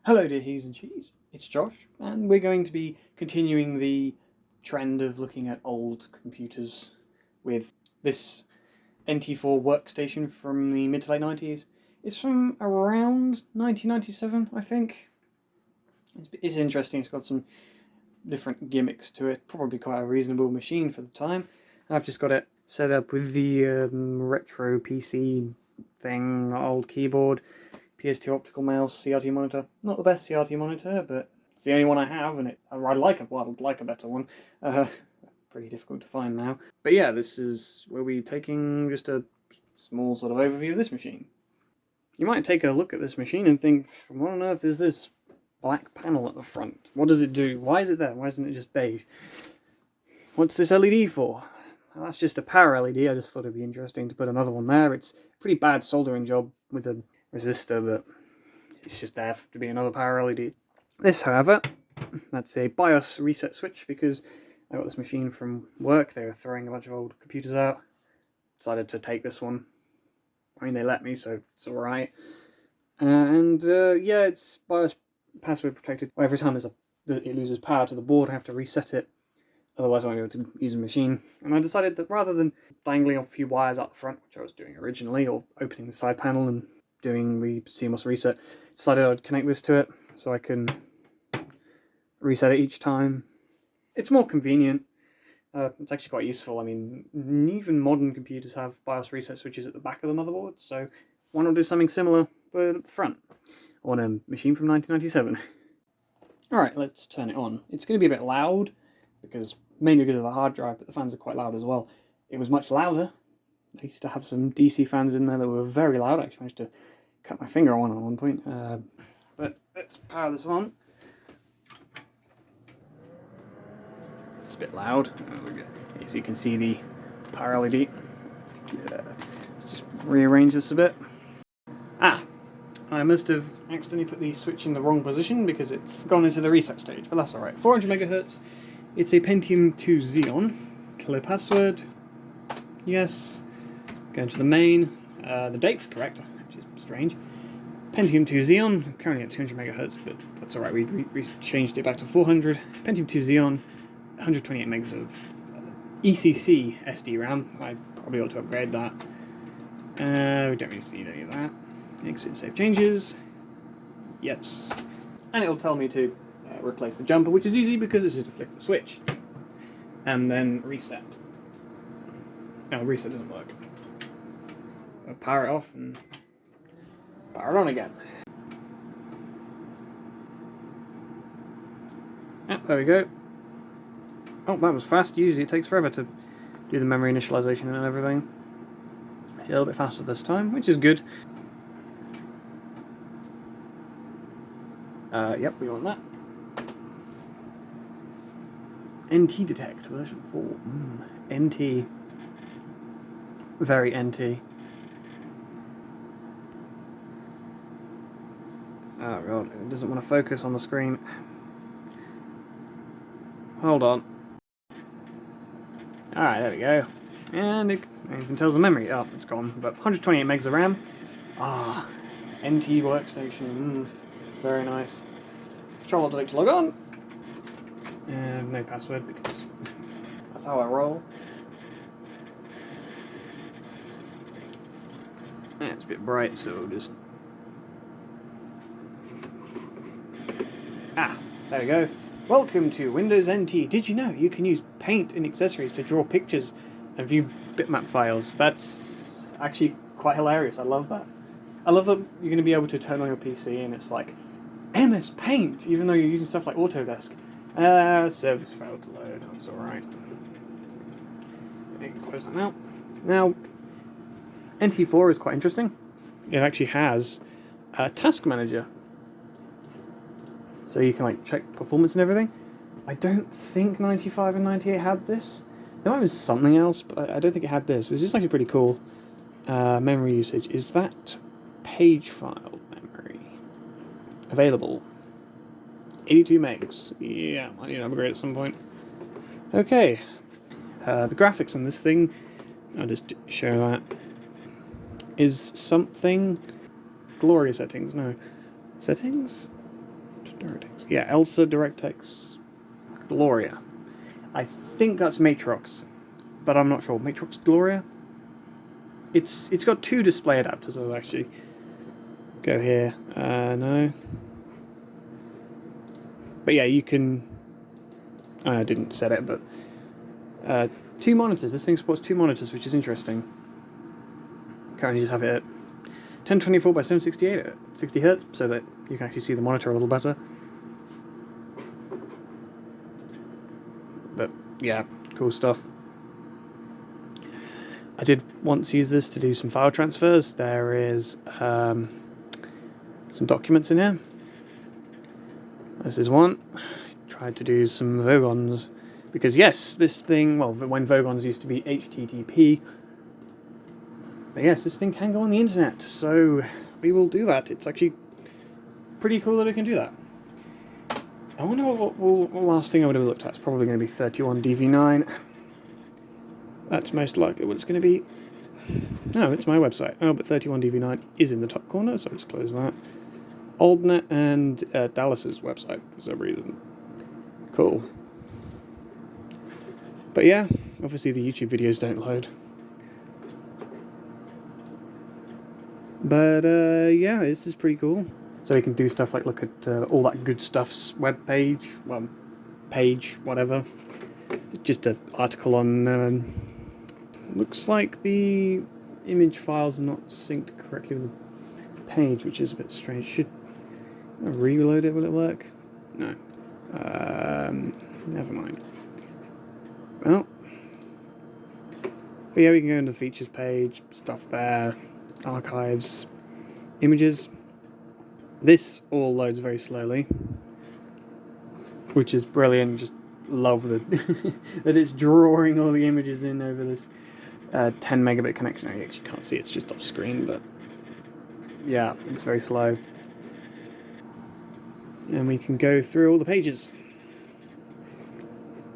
Hello dear He's and Cheese, it's Josh, and we're going to be continuing the trend of looking at old computers with this NT4 Workstation from the mid to late 90s. It's from around 1997, I think. It's interesting, it's got some different gimmicks to it, probably quite a reasonable machine for the time. I've just got it set up with the retro PC thing, old keyboard, PS2 optical mouse, CRT monitor. Not the best CRT monitor, but it's the only one I have, and I'd like a better one. Pretty difficult to find now. But yeah, this is where we're taking just a small sort of overview of this machine. You might take a look at this machine and think, what on earth is this black panel at the front? What does it do? Why is it there? Why isn't it just beige? What's this LED for? Well, that's just a power LED. I just thought it'd be interesting to put another one there. It's a pretty bad soldering job with a resistor, but it's just there to be another power LED. This, however, that's a BIOS reset switch because I got this machine from work. They were throwing a bunch of old computers out. Decided to take this one. I mean, they let me, so it's alright. Yeah, it's BIOS password protected. Every time it loses power to the board, I have to reset it. Otherwise, I won't be able to use the machine. And I decided that rather than dangling off a few wires out the front, which I was doing originally, or opening the side panel and doing the CMOS reset, decided I'd connect this to it so I can reset it each time. It's more convenient. It's actually quite useful. I mean, even modern computers have BIOS reset switches at the back of the motherboard, so why not do something similar but at the front on a machine from 1997? Alright, let's turn it on. It's going to be a bit loud, mainly because of the hard drive, but the fans are quite loud as well. It was much louder. I used to have some DC fans in there that were very loud. I actually managed to cut my finger on at one point. But let's power this on. It's a bit loud. As you can see, the power LED. Let's just rearrange this a bit. I must have accidentally put the switch in the wrong position because it's gone into the reset stage, but that's alright. 400 megahertz. It's a Pentium 2 Xeon. Clear password. Yes. Going to the main. The date's correct, which is strange. Pentium 2 Xeon, currently at 200 megahertz, but that's alright, we changed it back to 400. Pentium 2 Xeon, 128 megs of ECC SD RAM. I probably ought to upgrade that. We don't really need any of that. Exit save changes. Yes. And it'll tell me to replace the jumper, which is easy because it's just a flick the switch. And then reset. No, reset doesn't work. I'll power it off and power it on again. Yeah, there we go. Oh, that was fast. Usually it takes forever to do the memory initialization and everything. A little bit faster this time, which is good. Yep, we want that. NT detect version 4. NT. Very NT. Oh god, it doesn't want to focus on the screen. Hold on. Alright, there we go. And it even tells the memory. Oh, it's gone. But 128 megs of RAM. NT Workstation. Very nice. Control-Alt-Delete to log on. And no password because that's how I roll. Yeah, it's a bit bright, so we'll just... there we go. Welcome to Windows NT. Did you know you can use Paint and accessories to draw pictures and view bitmap files? That's actually quite hilarious. I love that. I love that you're going to be able to turn on your PC and it's like MS Paint, even though you're using stuff like Autodesk. Service failed to load. That's alright. You can close that now. Now, NT4 is quite interesting. It actually has a task manager. So you can check performance and everything. I don't think 95 and 98 had this. There might be something else, but I don't think it had this. It was just actually pretty cool. Memory usage. Is that page file memory available? 82 megs. Yeah, I need to upgrade at some point. Okay. The graphics on this thing, I'll just show that, is something... Gloria settings, no. Settings? DirectX. Yeah, Elsa, DirectX, Gloria. I think that's Matrox, but I'm not sure. Matrox Gloria? It's got 2 display adapters. I'll actually go here. No. But yeah, you can... I didn't set it, but... 2 monitors. This thing supports 2 monitors, which is interesting. Currently just have it at 1024 by 768 at 60 Hz, so that you can actually see the monitor a little better. But yeah, cool stuff. I did once use this to do some file transfers. There is some documents in here. This is one. I tried to do some Vogons, because yes, this thing, well, when Vogons used to be HTTP, but yes, this thing can go on the internet, so we will do that. It's actually pretty cool that it can do that. I wonder what last thing I would have looked at. It's probably going to be 31DV9. That's most likely what it's going to be. No, it's my website. Oh, but 31DV9 is in the top corner, so I'll just close that. AldNet and Dallas's website for some reason. Cool. But yeah, obviously the YouTube videos don't load. But yeah, this is pretty cool. So you can do stuff like look at all that good stuff's web page, well, page, whatever. Just an article on. Looks like the image files are not synced correctly with the page, which is a bit strange. Should I reload it? Will it work? No. Never mind. Well, but yeah, we can go into the features page, stuff there, archives, images. This all loads very slowly, which is brilliant. Just love that that it's drawing all the images in over this 10 megabit connection. I actually can't see, it's just off screen, but yeah, it's very slow. And we can go through all the pages.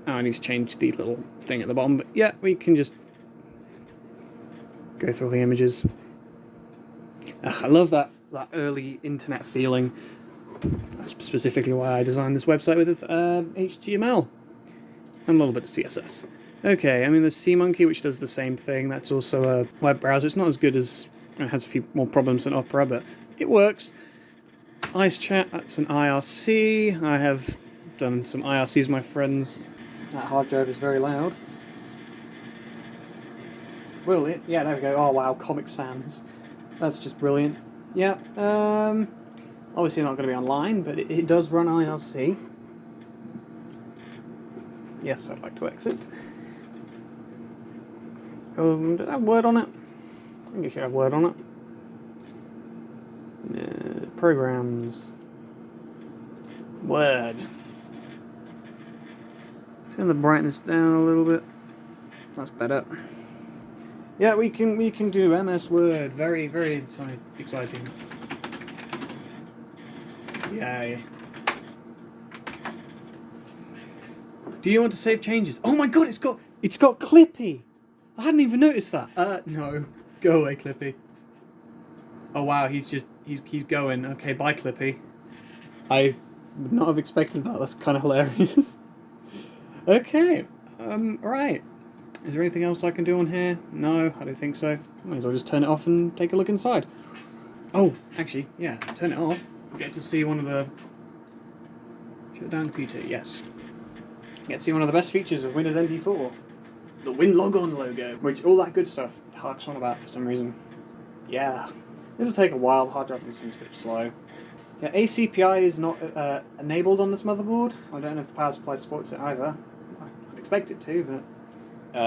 Oh, I need to change the little thing at the bottom, but yeah, we can just go through all the images. I love that early internet feeling. That's specifically why I designed this website with HTML and a little bit of CSS. Okay, I mean there's SeaMonkey, which does the same thing. That's also a web browser. It's not as good as, it has a few more problems than Opera, but it works. IceChat, that's an IRC. I have done some IRCs with my friends. That hard drive is very loud. Will it? Yeah, there we go. Oh wow, Comic Sans. That's just brilliant. Yeah, obviously not going to be online, but it does run IRC. Yes, I'd like to exit. Did it have Word on it? I think it should have Word on it. Programs. Word. Turn the brightness down a little bit. That's better. Yeah, we can do MS Word. Very, very exciting. Yay. Do you want to save changes? Oh my god, it's got Clippy. I hadn't even noticed that. No. Go away, Clippy. Oh wow, he's going. Okay, bye, Clippy. I would not have expected that. That's kind of hilarious. Okay. Right. Is there anything else I can do on here? No, I don't think so. Might as well just turn it off and take a look inside. Oh, actually, yeah, turn it off. Get to see one of the... Shut down computer, yes. Get to see one of the best features of Windows NT4. The WinLogon logo, which all that good stuff harks on about for some reason. Yeah. This will take a while, the hard drive seems a bit slow. Yeah, ACPI is not enabled on this motherboard. I don't know if the power supply supports it either. I'd expect it to, but...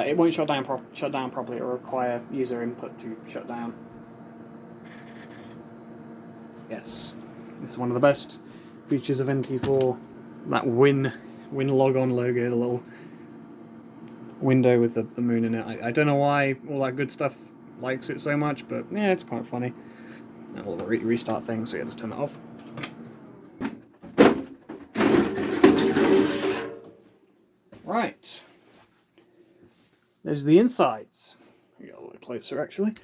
it won't shut down properly. It will require user input to shut down. Yes, this is one of the best features of NT4. That WinLogon logo, the little window with the moon in it. I don't know why all that good stuff likes it so much, but yeah, it's quite funny. A little restart thing, so yeah, just turn it off. Right. There's the insides. Get a little closer, actually.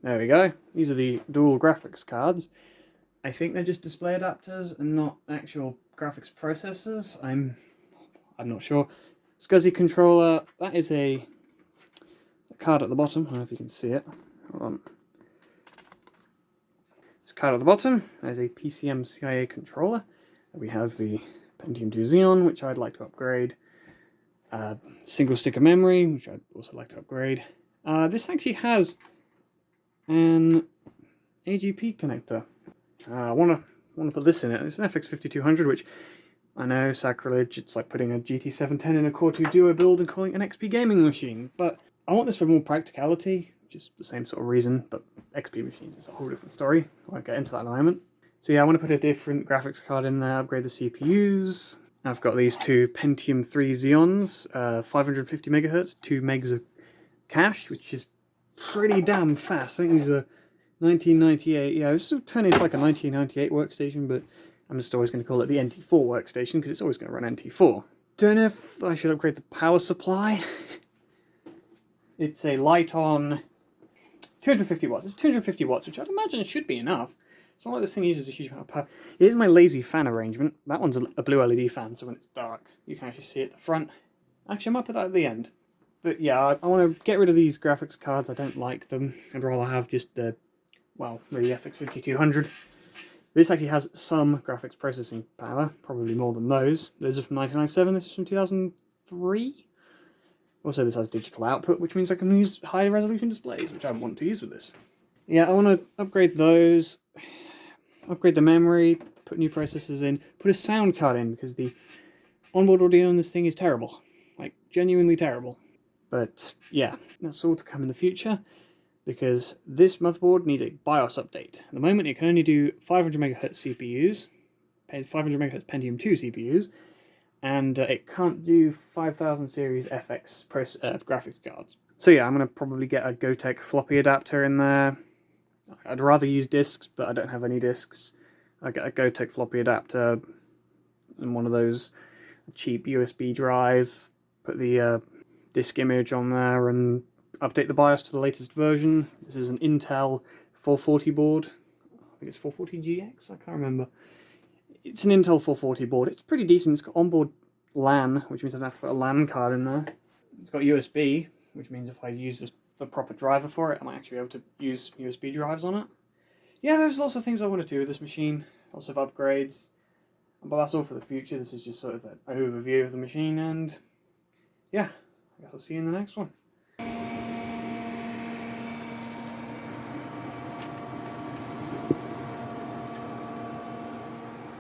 There we go. These are the dual graphics cards. I think they're just display adapters and not actual graphics processors. I'm not sure. SCSI controller, that is a card at the bottom. I don't know if you can see it. Hold on. This card at the bottom, there's a PCM CIA controller. We have the Pentium 2 Xeon, which I'd like to upgrade. Single sticker memory, which I'd also like to upgrade. This actually has an AGP connector. I want to put this in it. It's an FX5200, which I know, sacrilege. It's like putting a GT710 in a Core 2 Duo build and calling it an XP gaming machine. But I want this for more practicality, which is the same sort of reason, but XP machines is a whole different story. I won't get into that in a moment. So yeah, I want to put a different graphics card in there, upgrade the CPUs. I've got these two Pentium 3 Xeons, 550 megahertz, 2 megs of cache, which is pretty damn fast. I think these are 1998. Yeah, this will turn into like a 1998 workstation, but I'm just always going to call it the NT4 workstation because it's always going to run NT4. Don't know if I should upgrade the power supply. It's a light-on 250 watts. It's 250 watts, which I'd imagine should be enough. It's not like this thing uses a huge amount of power. Here's my lazy fan arrangement. That one's a blue LED fan, so when it's dark, you can actually see it at the front. Actually, I might put that at the end. But yeah, I want to get rid of these graphics cards. I don't like them. I'd rather have just the, well, the FX5200. This actually has some graphics processing power, probably more than those. Those are from 1997, this is from 2003. Also, this has digital output, which means I can use high resolution displays, which I want to use with this. Yeah, I want to upgrade those, upgrade the memory, put new processors in, put a sound card in, because the onboard audio on this thing is terrible. Like, genuinely terrible. But yeah, that's all to come in the future, because this motherboard needs a BIOS update. At the moment, it can only do 500 MHz CPUs, 500 MHz Pentium 2 CPUs, and it can't do 5000 series FX graphics cards. So yeah, I'm going to probably get a Gotek floppy adapter in there. I'd rather use discs, but I don't have any discs. I get a Gotek floppy adapter and one of those cheap USB drive, put the disk image on there and update the BIOS to the latest version. This is an Intel 440 board. I think it's 440GX, I can't remember. It's an Intel 440 board. It's pretty decent. It's got onboard LAN, which means I don't have to put a LAN card in there. It's got USB, which means if I use the proper driver for it, I might actually be able to use USB drives on it. Yeah, there's lots of things I want to do with this machine. Lots of upgrades. But that's all for the future. This is just sort of an overview of the machine, and yeah, I guess I'll see you in the next one.